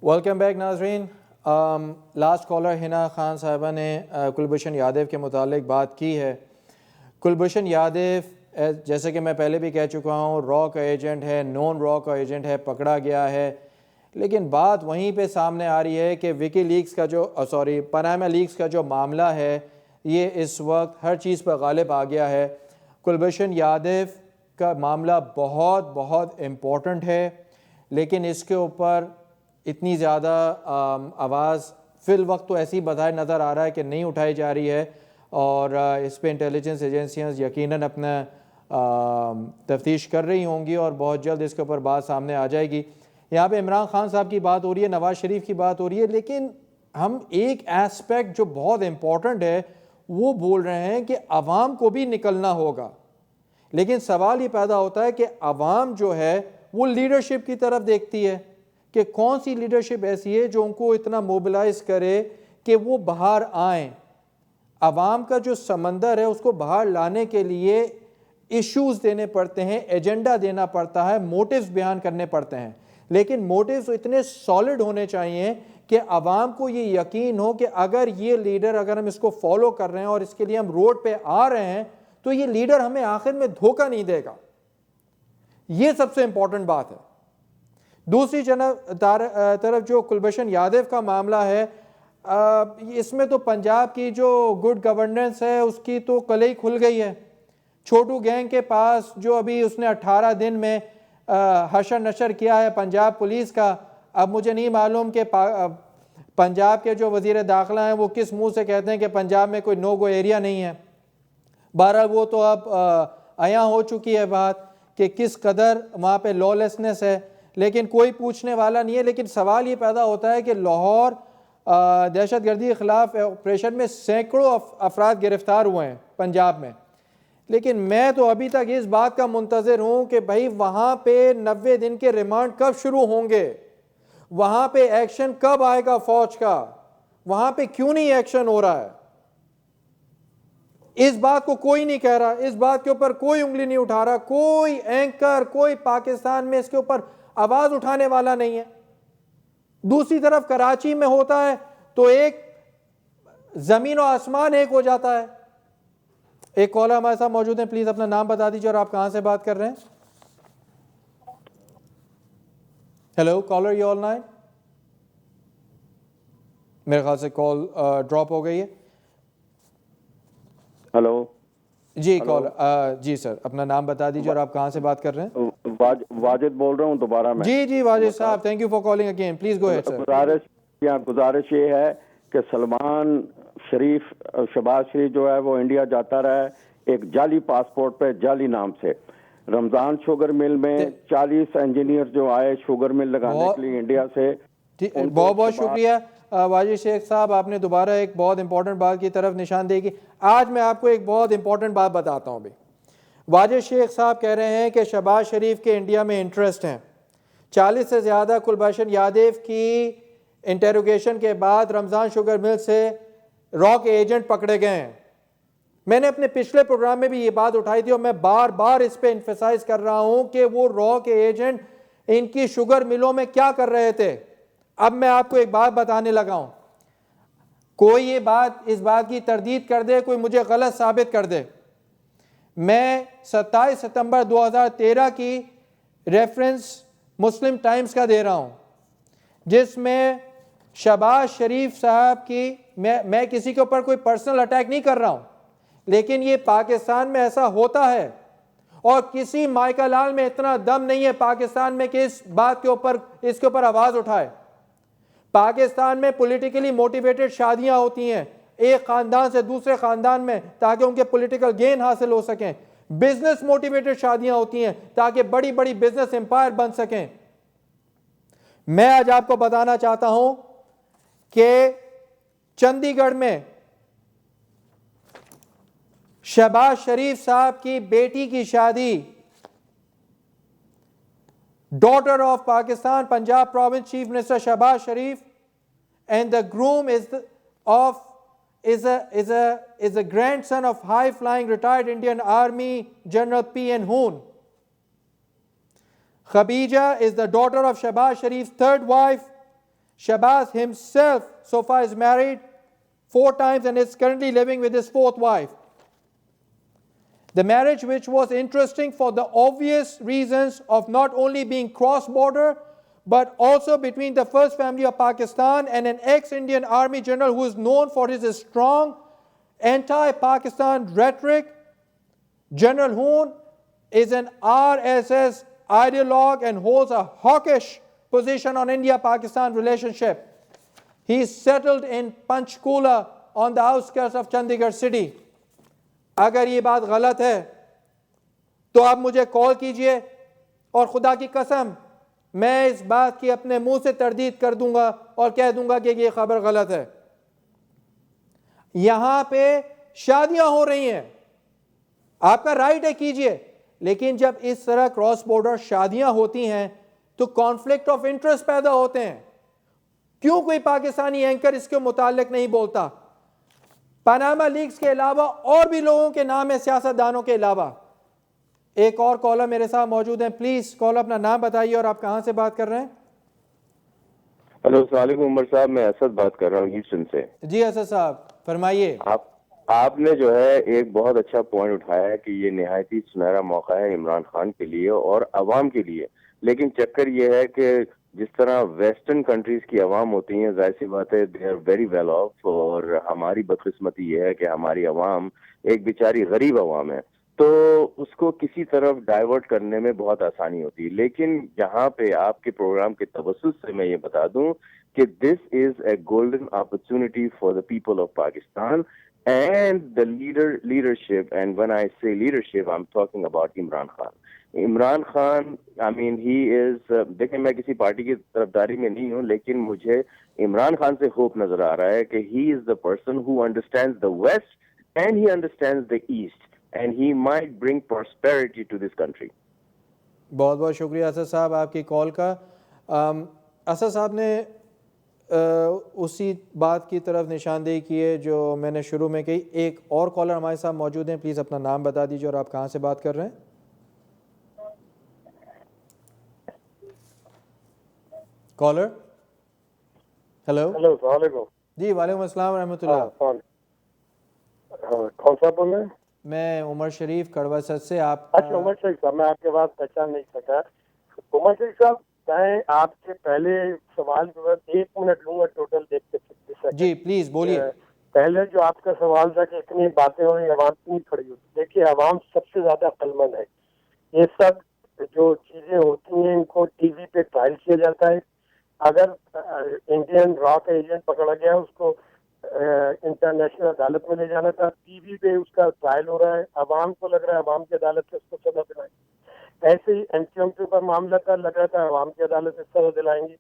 Welcome back ناظرین. Last collar ہنا خان صاحبہ نے کلبھوشن یادیو کے متعلق بات کی ہے. کلبھوشن یادیو جیسے کہ میں پہلے بھی کہہ چکا ہوں را کا ایجنٹ ہے, نون را کا ایجنٹ ہے, پکڑا گیا ہے. لیکن بات وہیں پہ سامنے آ رہی ہے کہ وکی لیکس کا جو پاناما لیکس کا جو معاملہ ہے یہ اس وقت ہر چیز پر غالب آ گیا ہے. کلبھوشن یادیو کا معاملہ بہت بہت امپورٹنٹ ہے, لیکن اس کے اوپر اتنی زیادہ آواز فی الوقت تو ایسی بظاہر نظر آ رہا ہے کہ نہیں اٹھائی جا رہی ہے, اور اس پہ انٹیلیجنس ایجنسیاں یقیناً اپنا تفتیش کر رہی ہوں گی اور بہت جلد اس کے اوپر بات سامنے آ جائے گی. یہاں پہ عمران خان صاحب کی بات ہو رہی ہے, نواز شریف کی بات ہو رہی ہے, لیکن ہم ایک ایسپیکٹ جو بہت امپورٹنٹ ہے وہ بول رہے ہیں کہ عوام کو بھی نکلنا ہوگا. لیکن سوال یہ پیدا ہوتا ہے کہ عوام جو ہے وہ لیڈرشپ کی طرف دیکھتی ہے کہ کون سی لیڈرشپ ایسی ہے جو ان کو اتنا موبلائز کرے کہ وہ باہر آئیں. عوام کا جو سمندر ہے اس کو باہر لانے کے لیے ایشوز دینے پڑتے ہیں, ایجنڈا دینا پڑتا ہے, موٹیوز بیان کرنے پڑتے ہیں, لیکن موٹیوز اتنے سالڈ ہونے چاہیے کہ عوام کو یہ یقین ہو کہ اگر یہ لیڈر, اگر ہم اس کو فالو کر رہے ہیں اور اس کے لیے ہم روڈ پہ آ رہے ہیں تو یہ لیڈر ہمیں آخر میں دھوکہ نہیں دے گا. یہ سب سے امپورٹنٹ بات ہے. دوسری طرف جو کلبھوشن یادیو کا معاملہ ہے, اس میں تو پنجاب کی جو گڈ گورننس ہے اس کی تو کلئی کھل گئی ہے. چھوٹو گینگ کے پاس جو ابھی اس نے 18 دن میں حشر نشر کیا ہے پنجاب پولیس کا, اب مجھے نہیں معلوم کہ پنجاب کے جو وزیر داخلہ ہیں وہ کس منہ سے کہتے ہیں کہ پنجاب میں کوئی نو گو ایریا نہیں ہے. بہرحال وہ تو اب عیاں ہو چکی ہے بات کہ کس قدر وہاں پہ لا لیسنس ہے, لیکن کوئی پوچھنے والا نہیں ہے. لیکن سوال یہ پیدا ہوتا ہے کہ لاہور دہشت گردی کے خلاف آپریشن میں سینکڑوں افراد گرفتار ہوئے ہیں پنجاب میں, لیکن میں تو ابھی تک اس بات کا منتظر ہوں کہ بھائی وہاں پہ 90 دن کے ریمانڈ کب شروع ہوں گے, وہاں پہ ایکشن کب آئے گا فوج کا, وہاں پہ کیوں نہیں ایکشن ہو رہا ہے. اس بات کو کوئی نہیں کہہ رہا, اس بات کے اوپر کوئی انگلی نہیں اٹھا رہا, کوئی اینکر, کوئی پاکستان میں اس کے اوپر آواز اٹھانے والا نہیں ہے. دوسری طرف کراچی میں ہوتا ہے تو ایک زمین و آسمان ایک ہو جاتا ہے. ایک کالر ہمارے ساتھ موجود ہیں, پلیز اپنا نام بتا دیجیے اور آپ کہاں سے بات کر رہے ہیں. Hello caller, you all nine. میرے خیال سے کال ڈراپ ہو گئی ہے. ہلو جی کالر, جی سر اپنا نام بتا دیجیے اور آپ کہاں سے بات کر رہے ہیں. واجد بول رہا ہوں دوبارہ میں. جی Wajid sahab, thank you for calling again, please go ahead sir. گزارش یہ ہے کہ سلمان شریف, شہباز شریف جو ہے وہ انڈیا جاتا رہا ہے ایک جعلی پاسپورٹ پہ, جعلی نام سے. رمضان شوگر مل میں 40 انجینئر جو آئے شوگر مل لگانے کے لیے انڈیا سے. بہت بہت شکریہ واجد شیخ صاحب, آپ نے دوبارہ ایک بہت امپورٹنٹ بات کی طرف نشاندہی کی. آج میں آپ کو ایک بہت امپورٹنٹ بات بتاتا ہوں. واجد شیخ صاحب کہہ رہے ہیں کہ شہباز شریف کے انڈیا میں انٹرسٹ ہیں. 40 سے زیادہ کلبھوشن یادیو کی انٹیروگیشن کے بعد رمضان شوگر مل سے را کے ایجنٹ پکڑے گئے ہیں. میں نے اپنے پچھلے پروگرام میں بھی یہ بات اٹھائی تھی اور میں بار بار اس پہ انفیسائز کر رہا ہوں کہ وہ را کے ایجنٹ ان کی شوگر ملوں میں کیا کر رہے تھے. اب میں آپ کو ایک بات بتانے لگا ہوں, کوئی یہ بات اس بات کی تردید کر دے, کوئی مجھے غلط ثابت کر دے. میں 27 ستمبر 2013 کی ریفرنس مسلم ٹائمز کا دے رہا ہوں, جس میں شہباز شریف صاحب کی, میں کسی کے اوپر کوئی پرسنل اٹیک نہیں کر رہا ہوں, لیکن یہ پاکستان میں ایسا ہوتا ہے اور کسی مائیکل لال میں اتنا دم نہیں ہے پاکستان میں کہ اس بات کے اوپر آواز اٹھائے. پاکستان میں پولیٹیکلی موٹیویٹڈ شادیاں ہوتی ہیں ایک خاندان سے دوسرے خاندان میں تاکہ ان کے پولیٹیکل گین حاصل ہو سکیں. بزنس موٹیویٹڈ شادیاں ہوتی ہیں تاکہ بڑی بڑی بزنس امپائر بن سکیں. میں آج آپ کو بتانا چاہتا ہوں کہ چندی گڑھ میں شہباز شریف صاحب کی بیٹی کی شادی daughter of Pakistan Punjab province chief minister Shahbaz Sharif, and the groom is a grandson of high flying retired Indian Army General P.N. Hoon. Khadija is the daughter of Shehbaz Sharif's third wife. Shahbaz himself so far is married 4 times and is currently living with his 4th wife. The marriage, which was interesting for the obvious reasons of not only being cross-border, but also between the first family of Pakistan and an ex-Indian Army general who is known for his strong anti-Pakistan rhetoric. General Hoon is an RSS ideologue and holds a hawkish position on India-Pakistan relationship. He is settled in Panchkula on the outskirts of Chandigarh city. اگر یہ بات غلط ہے تو آپ مجھے کال کیجئے اور خدا کی قسم میں اس بات کی اپنے منہ سے تردید کر دوں گا اور کہہ دوں گا کہ یہ خبر غلط ہے. یہاں پہ شادیاں ہو رہی ہیں, آپ کا رائٹ ہے کیجئے, لیکن جب اس طرح کراس بارڈر شادیاں ہوتی ہیں تو کانفلکٹ آف انٹرسٹ پیدا ہوتے ہیں. کیوں کوئی پاکستانی اینکر اس کے متعلق نہیں بولتا؟ پاناما لیکس کے علاوہ اور بھی لوگوں کے نام ہیں, سیاست دانوں کے علاوہ. ایک اور کالر میرے ساتھ موجود ہیں, پلیز کالر اپنا نام بتائیے اور آپ کہاں سے بات کر رہے ہیں؟ ہلو السلام علیکم عمر صاحب, میں اسد بات کر رہا ہوں ہیوسٹن سے. جی اسد صاحب فرمائیے. آپ نے جو ہے ایک بہت اچھا پوائنٹ اٹھایا ہے کہ یہ نہایتی سنہرا موقع ہے عمران خان کے لیے اور عوام کے لیے, لیکن چکر یہ ہے کہ جس طرح ویسٹرن کنٹریز کی عوام ہوتی ہیں, ظاہر سی بات ہے they are very well off, اور ہماری بدقسمتی یہ ہے کہ ہماری عوام ایک بیچاری غریب عوام ہے, تو اس کو کسی طرف ڈائیورٹ کرنے میں بہت آسانی ہوتی ہے. لیکن یہاں پہ آپ کے پروگرام کے توسط سے میں یہ بتا دوں کہ this is a golden opportunity for the people of Pakistan and the leadership, and when I say leadership I'm talking about Imran Khan. Imran Khan I mean he is دیکھیں میں کسی پارٹی کی طرفداری میں نہیں ہوں, لیکن مجھے عمران خان سے خوف نظر آ رہا ہے کہ he is the person who understands the West and he understands the East and he might bring prosperity to this country. بہت بہت شکریہ اسد صاحب آپ کی کال کا. اسد صاحب نے اسی بات کی طرف نشاندہی کی ہے جو میں نے شروع میں کہی. ایک اور کالر ہمارے ساتھ موجود ہیں, پلیز اپنا نام بتا دیجیے اور آپ کہاں سے بات کر رہے ہیں؟ Caller hello. السلام علیکم. جی وعلیکم السلام ورحمۃ اللہ. کون صاحب بول رہے ہیں؟ میں عمر شریف کڑوا سد سے. آپ اچھا عمر شریف صاحب, میں آپ کے بات پہچان نہیں سکا. عمر شریف صاحب میں آپ کے پہلے سوال کے بعد 1 منٹ لوں گا ٹوٹل دیکھ کے. جی پلیز بولیے. پہلے جو آپ کا سوال تھا کہ اتنی باتیں ہو رہی, عوام کیوں کھڑی ہوتی, دیکھیے عوام سب سے زیادہ عقل مند ہے. یہ سب جو چیزیں ہوتی ہیں ان کو ٹی وی پہ ٹرائل کیا جاتا ہے. اگر انڈین را کا ایجنٹ پکڑا گیا اس کو انٹرنیشنل عدالت میں لے جانا تھا, ٹی وی پہ اس کا ٹرائل ہو رہا ہے, عوام کو لگ رہا ہے عوام کی عدالت سے اس کو سزا دلائیں گے. ایسے ہی این ٹی ایم کے اوپر معاملہ تھا, لگ رہا تھا عوام کی عدالت سے سزا دلائیں گے.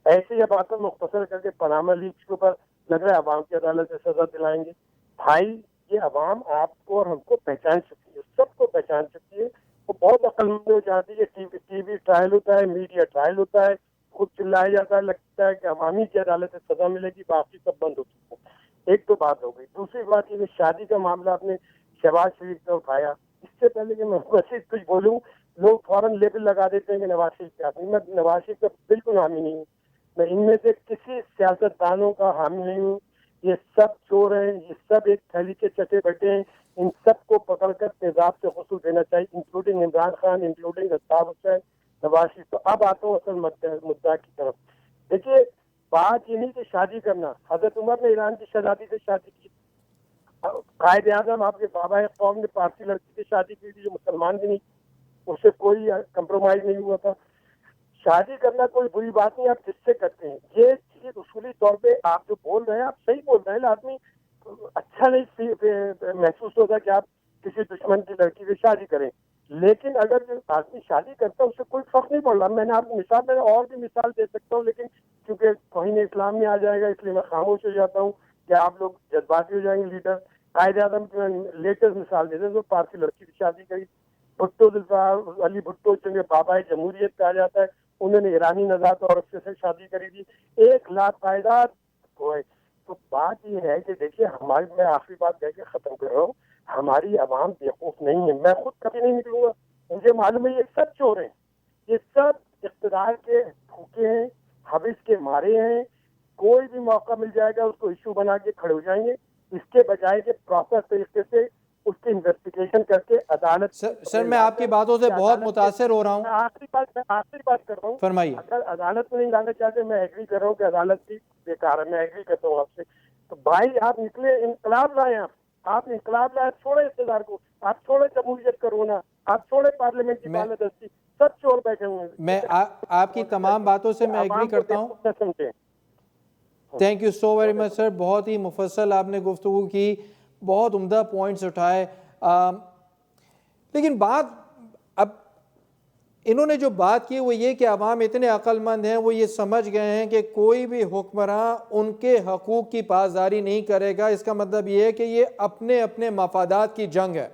ایسے ہی اب آتا مختصر کر کے پاناما لیکس کے اوپر لگ رہا ہے عوام کی عدالت سے سزا دلائیں گے. بھائی یہ عوام آپ کو اور ہم کو پہچان چکی ہے, سب کو پہچان چکی ہے. وہ بہت عقل مند ہو جاتی ہے. ٹی وی ٹرائل ہوتا ہے, میڈیا ٹرائل ہوتا ہے, خود چلایا جاتا ہے, لگتا ہے کہ عوامی کی عدالت سے سزا ملے گی, باقی سب بند ہو چکے ہیں. ایک تو بات ہو گئی. دوسری بات یہ کہ شادی کا معاملہ آپ نے شہباز شریف کا اٹھایا. اس سے پہلے کہ میں مزید کچھ بولوں, لوگ فوراً لیبل لگا دیتے ہیں کہ نواز شریف کے آدمی. میں نواز شریف کا بالکل حامی نہیں ہوں. میں ان میں سے کسی سیاست دانوں کا حامی نہیں ہوں. یہ سب چور ہیں, یہ سب ایک تھیلی کے چٹے بیٹھے ہیں. ان سب کو پکڑ کر تیزاب سے غسل دینا چاہیے, انکلوڈنگ عمران خان, انکلوڈنگ الطاف حسین, نواز شریف. تو اب آتا ہوں اصل مدعا کی طرف. دیکھیے بات یہ نہیں کہ شادی کرنا, حضرت عمر نے ایران کی شہزادی سے شادی کی, قائد اعظم آپ کے بابا قوم نے پارسی لڑکی سے شادی کی تھی جو مسلمان بھی نہیں, اس سے کوئی کمپرومائز نہیں ہوا تھا. شادی کرنا کوئی بری بات نہیں, آپ جس سے کرتے ہیں. یہ چیز اصولی طور پہ آپ جو بول رہے ہیں آپ صحیح بول رہے ہیں. آدمی اچھا نہیں محسوس ہوتا کہ آپ کسی دشمن کی لڑکی سے شادی کریں, لیکن اگر آدمی شادی کرتا ہے اس سے کوئی فرق نہیں پڑ رہا. میں نے آپ کو مثال, میں اور بھی مثال دے سکتا ہوں, لیکن کیونکہ توہین اسلام میں آ جائے گا اس لیے میں خاموش ہو جاتا ہوں کہ آپ لوگ جذباتی ہو جائیں گے. لیڈر قائد اعظم کی لیٹسٹ مثال دیتے ہیں, جو پارسی لڑکی کی شادی کری. بھٹو ذوالفقار علی بھٹو جو بابا جمہوریت کہا جاتا ہے, انہوں نے ایرانی نژاد عورت سے شادی کری تھی. 1 لاکھ پائیدار ہوئے. تو بات یہ ہے کہ دیکھیے ہماری, میں آخری بات کہہ کے ختم کر رہا ہوں, ہماری عوام بیوقوف نہیں ہے. میں خود کبھی نہیں نکلوں گا, مجھے معلوم ہے یہ سب چور ہیں, یہ سب اقتدار کے بھوکے ہیں, حوث کے مارے ہیں. کوئی بھی موقع مل جائے گا اس کو ایشو بنا کے کھڑے ہو جائیں گے, اس کے بجائے کہ پراپر طریقے سے اس کی انویسٹیگیشن کر کے عدالت. سر میں آپ کی باتوں سے بہت متاثر ہو رہا ہوں. میں آخری بات کر رہا ہوں. فرمائیے. اگر عدالت میں نہیں لانا چاہتے, میں ایگری کر رہا ہوں کہ عدالت کی بیکار ہے, میں ایگری کرتا ہوں آپ سے. تو بھائی آپ نکلے, انقلاب لائیں, آپ انقلاب لائیں, چھوڑے اقتدار کو, آپ چھوڑے جمہوریت کرونا, آپ چھوڑے پارلیمنٹ کی بالادستی, سب چور بیٹھے ہوئے ہیں. میں آپ کی تمام باتوں سے میں ایگری کرتا ہوں. Thank you so very much sir, بہت ہی مفصل آپ نے گفتگو کی, بہت عمدہ پوائنٹس اٹھائے. لیکن بات اب انہوں نے جو بات کی وہ یہ کہ عوام اتنے عقل مند ہیں, وہ یہ سمجھ گئے ہیں کہ کوئی بھی حکمراں ان کے حقوق کی پاسداری نہیں کرے گا. اس کا مطلب یہ ہے کہ یہ اپنے اپنے مفادات کی جنگ ہے.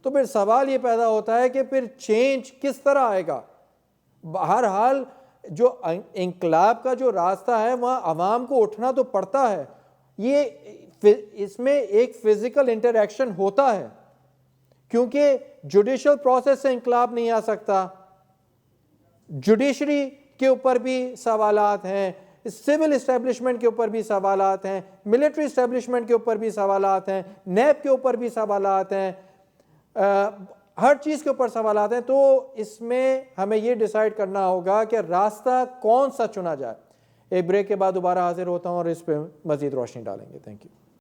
تو پھر سوال یہ پیدا ہوتا ہے کہ پھر چینج کس طرح آئے گا. بہرحال جو انقلاب کا جو راستہ ہے وہاں عوام کو اٹھنا تو پڑتا ہے. یہ اس میں ایک فزیکل انٹریکشن ہوتا ہے, کیونکہ جوڈیشل پروسیس سے انقلاب نہیں آ سکتا. جوڈیشری کے اوپر بھی سوالات ہیں, سول اسٹیبلشمنٹ کے اوپر بھی سوالات ہیں, ملٹری اسٹیبلشمنٹ کے اوپر بھی سوالات ہیں, نیب کے اوپر بھی سوالات ہیں, ہر چیز کے اوپر سوالات ہیں. تو اس میں ہمیں یہ ڈیسائیڈ کرنا ہوگا کہ راستہ کون سا چنا جائے. ایک بریک کے بعد دوبارہ حاضر ہوتا ہوں اور اس پہ مزید روشنی ڈالیں گے. Thank you.